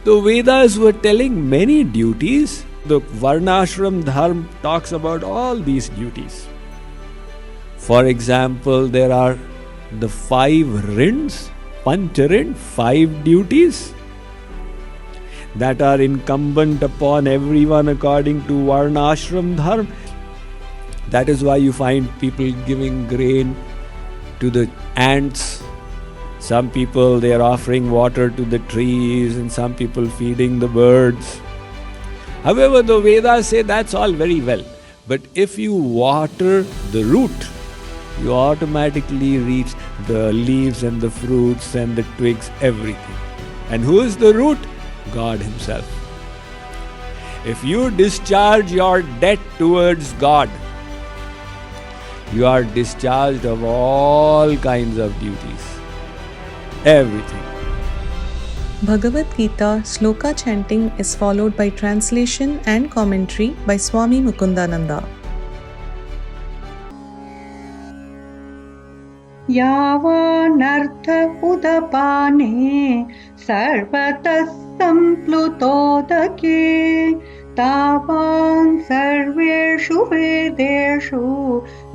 The Vedas were telling many duties. The Varnashram Dharma talks about all these duties. For example, there are the 5 rins, pancharin, 5 duties that are incumbent upon everyone according to Varnashram Dharma. That is why you find people giving grain to the ants. Some people, they are offering water to the trees, and some people feeding the birds. However, the Vedas say that's all very well. But if you water the root, you automatically reach the leaves and the fruits and the twigs, everything. And who is the root? God Himself. If you discharge your debt towards God, you are discharged of all kinds of duties. Everything. Bhagavad Gita Shloka chanting is followed by translation and commentary by Swami Mukundananda. यावानर्थ उदपाने सर्वतः सम्प्लुतोदके तावान् सर्वेषु वेदेषु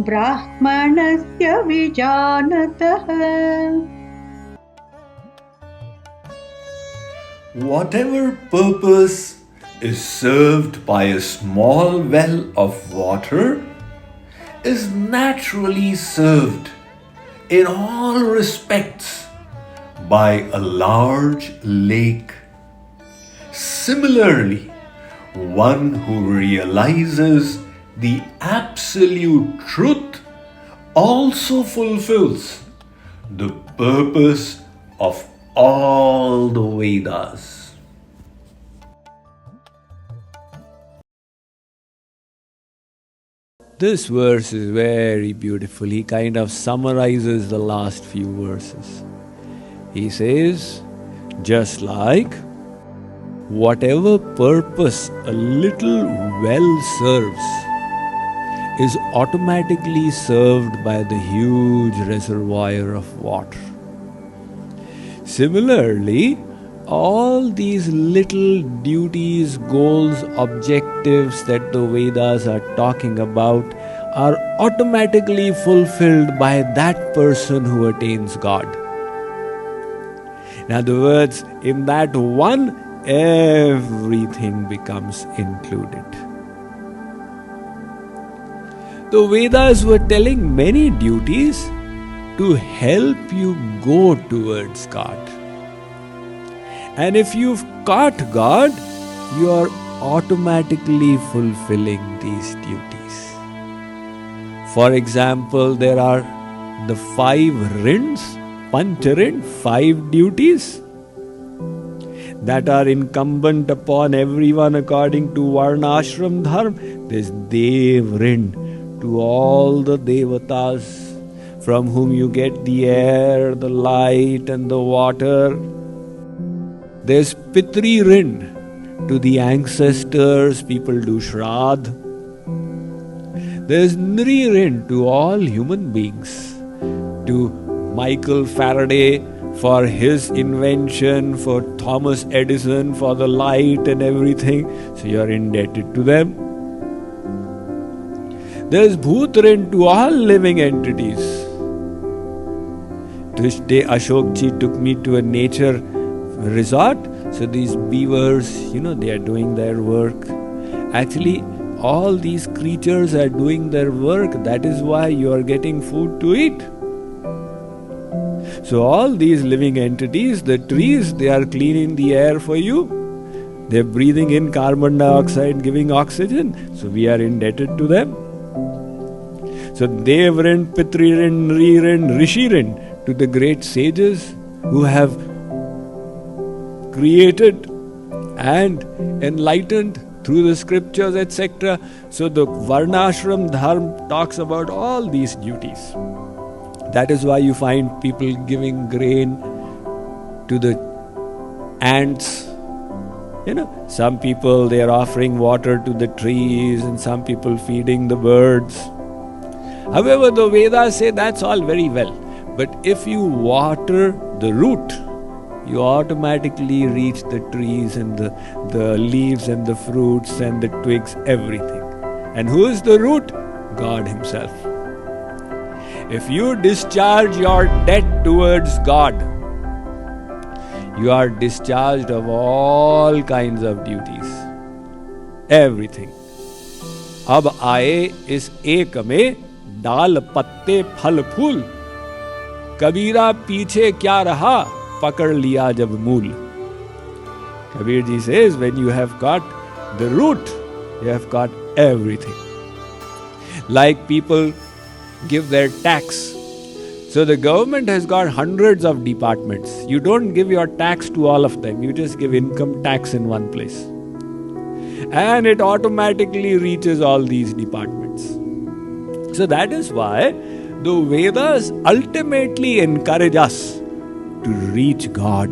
ब्राह्मणस्य विजानतः. Whatever purpose is served by a small well of water is naturally served in all respects by a large lake. Similarly, one who realizes the absolute truth also fulfills the purpose of all the Vedas. This verse is very beautiful. He kind of summarizes the last few verses. He says, just like whatever purpose a little well serves is automatically served by the huge reservoir of water. Similarly, all these little duties, goals, objectives that the Vedas are talking about are automatically fulfilled by that person who attains God. In other words, in that one, everything becomes included. The Vedas were telling many duties to help you go towards God. And if you've caught God, you are automatically fulfilling these duties. For example, there are the 5 rins, pancharin, 5 duties that are incumbent upon everyone according to Varnashram Dharma. There's Dev Rin, to all the Devatas from whom you get the air, the light and the water. There's Pitri Rin, to the ancestors, people do Shraddh. There's Nri Rin, to all human beings, to Michael Faraday for his invention, for Thomas Edison for the light and everything, so you're indebted to them. There's Bhut Rin, to all living entities. This day Ashokji took me to a nature resort. So these beavers, they are doing their work. Actually, all these creatures are doing their work. That is why you are getting food to eat. So all these living entities, the trees, they are cleaning the air for you. They are breathing in carbon dioxide, giving oxygen. So we are indebted to them. So Dev Rin, Pitri Rin, Nri Rin, Rishi Rin, to the great sages who have created and enlightened through the scriptures, etc. So the Varnashram Dharma talks about all these duties. That is why you find people giving grain to the ants. Some people, they are offering water to the trees, and some people feeding the birds. However, the Vedas say that's all very well. But if you water the root, you automatically reach the trees and the leaves and the fruits and the twigs, everything. And who is the root? God Himself. If you discharge your debt towards God, you are discharged of all kinds of duties. Everything. अब आए इस एक में डाल पत्ते फल फूल, कबीरा पीछे क्या रहा, पकड़ लिया जब मूल. Kabir ji says, when you have got the root, you have got everything. Like people give their tax. So the government has got hundreds of departments. You don't give your tax to all of them. You just give income tax in one place. And it automatically reaches all these departments. So that is why the Vedas ultimately encourage us to reach God.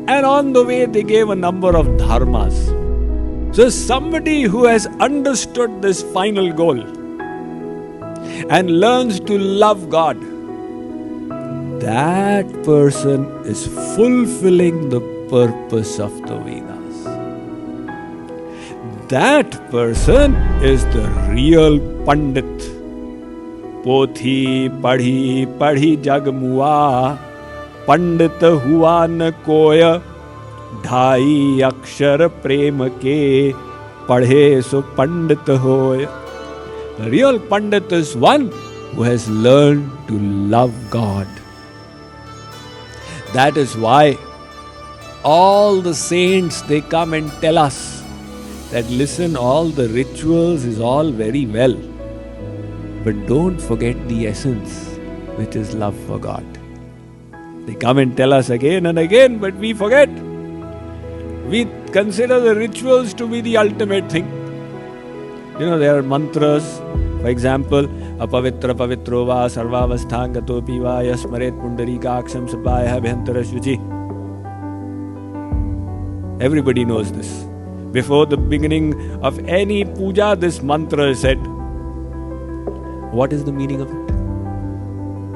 And on the way they gave a number of dharmas. So somebody who has understood this final goal and learns to love God, that person is fulfilling the purpose of the Vedas. That person is the real Pandit. Pothi padhi padhi jag mua, Pandit hua न कोय, ढाई अक्षर प्रेम के, पढ़े सो पंडित होय. The real Pandit is one who has learned to love God. That is why all the saints, they come and tell us that listen, all the rituals is all very well, but don't forget the essence, which is love for God. They come and tell us again and again, but we forget. We consider the rituals to be the ultimate thing. There are mantras. For example, apavitra pavitro va sarvavasthangato piva yasmaret pundarikaksham sapaya abhyantara shuchi. Everybody knows this. Before the beginning of any puja, this mantra is said. What is the meaning of it?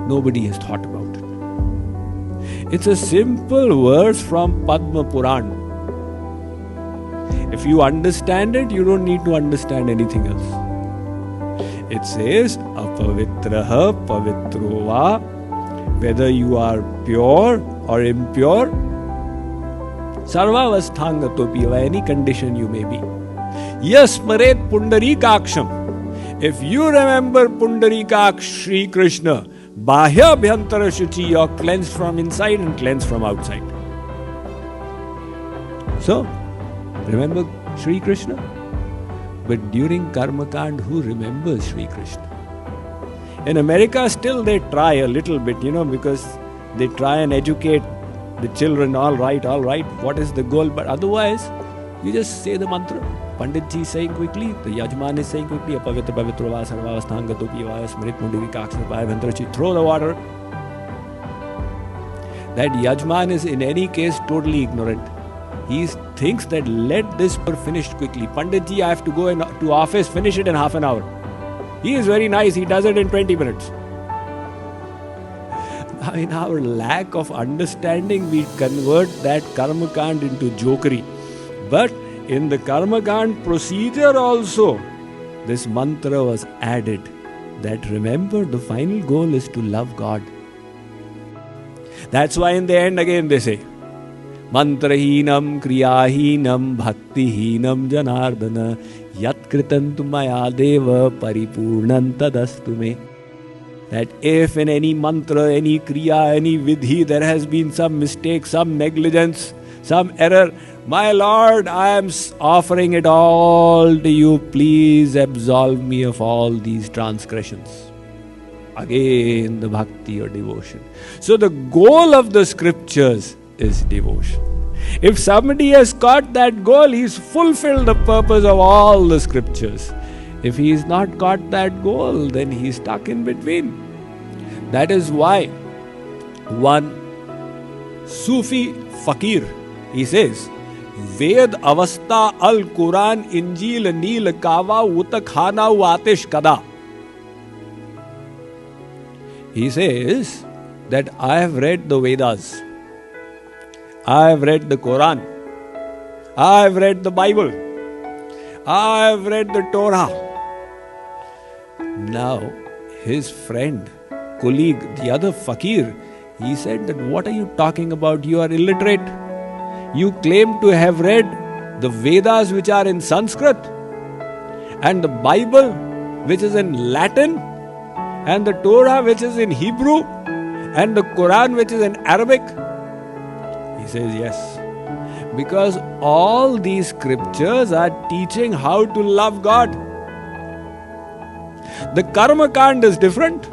Nobody has thought about it. It's a simple verse from Padma Puran. If you understand it, you don't need to understand anything else. It says, apavitraha pavitro va, whether you are pure or impure, sarvavasthangato piva, any condition you may be. Yasmaret pundarikaksham. If you remember Pundarikaksh Sri Krishna, bahya abhyantara shuchi, you are cleansed from inside and cleansed from outside. So, remember Sri Krishna? But during Karma Kand, who remembers Sri Krishna? In America, still they try a little bit, because they try and educate the children, all right, what is the goal? But otherwise, you just say the mantra. Pandit ji is saying quickly, the Yajman is saying quickly, apavitra pavitro va sarvavasthangato piva smarit pundarikaksham sapaya abhyantara, throw the water. That Yajman is in any case totally ignorant. He thinks that let this be finished quickly. Pandit ji, I have to go to office, finish it in half an hour. He is very nice, he does it in 20 minutes. Now, in our lack of understanding, we convert that Karma Kand into jokery. But in the Karma Kand procedure also, this mantra was added that remember, the final goal is to love God. That's why in the end again they say, Mantrahinam kriyahinam bhaktihinam janardana yat kritantu maya deva paripurnam tadastu me. That if in any mantra, any kriya, any vidhi, there has been some mistake, some negligence, some error, my Lord, I am offering it all to you. Please absolve me of all these transgressions. Again, the bhakti or devotion. So the goal of the scriptures is devotion. If somebody has got that goal, he's fulfilled the purpose of all the scriptures. If he's not got that goal, then he's stuck in between. That is why one Sufi fakir, he says, Ved avastha al Quran injil neel kawa utakhana atish kada. He says that I have read the Vedas I've read the Quran. I've read the Bible. I've read the Torah. Now, his friend, colleague, the other fakir, he said that, what are you talking about? You are illiterate. You claim to have read the Vedas, which are in Sanskrit, and the Bible, which is in Latin, and the Torah, which is in Hebrew, and the Quran, which is in Arabic. He says, yes. Because all these scriptures are teaching how to love God. The Karma Kand is different.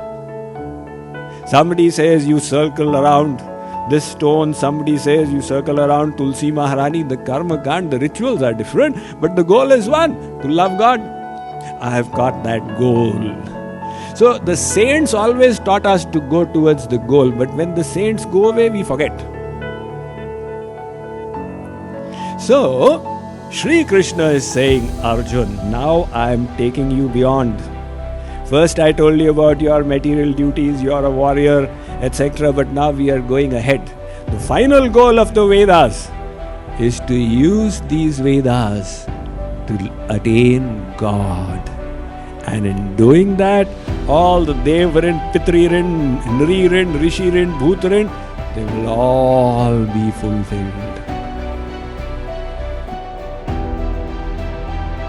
Somebody says you circle around this stone, somebody says you circle around Tulsi Maharani. The Karma Kand, the rituals are different, but the goal is one, to love God. I have got that goal. So the saints always taught us to go towards the goal, but when the saints go away, we forget. So, Shri Krishna is saying, Arjun, now I am taking you beyond. First I told you about your material duties, you are a warrior, etc. But now we are going ahead. The final goal of the Vedas is to use these Vedas to attain God. And in doing that, all the Devarin, Pitririn, Nririn, Rishirin, Bhutarin, they will all be fulfilled.